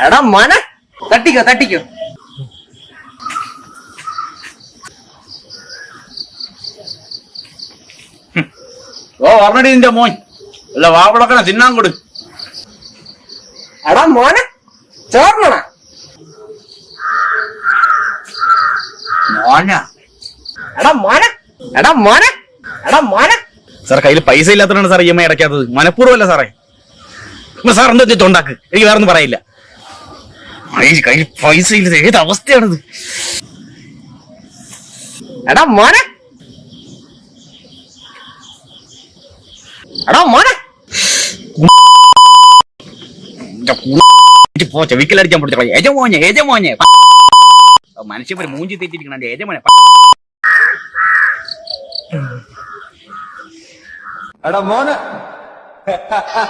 എടാ മോനെ, തട്ടിക്കോ തട്ടിക്കോ. ഓ പറഞ്ഞടി നിന്റെ മോൻ അല്ല വാവളക്കണ തിന്നാൻ കൊടു. എടാ മോനെ ചോർണ മോന. എടാ മോനെ, എടാ മോനെ, എടാ മോനെ. സാർ കയ്യിൽ പൈസ ഇല്ലാത്തതാണ് സാർ EMI അടയ്ക്കാത്തത്. മനഃപൂർവ്വമല്ല സാറേ. സാർ എന്താ തൊണ്ടാക്ക്, എനിക്ക് വേറൊന്നും പറയില്ല. കയ്യിൽ പൈസ ഇല്ല, ഏത് അവസ്ഥയാണിത്. എടാ മോനെ, എടാ മോനെ. ചെവിക്കലടിക്കാൻ പൊടിച്ച ഏജമോനെ ഏജമോനെ മനുഷ്യൻ മൂഞ്ചി തെറ്റിരിക്കണ ഏജമോനെ. എടാ മോനെ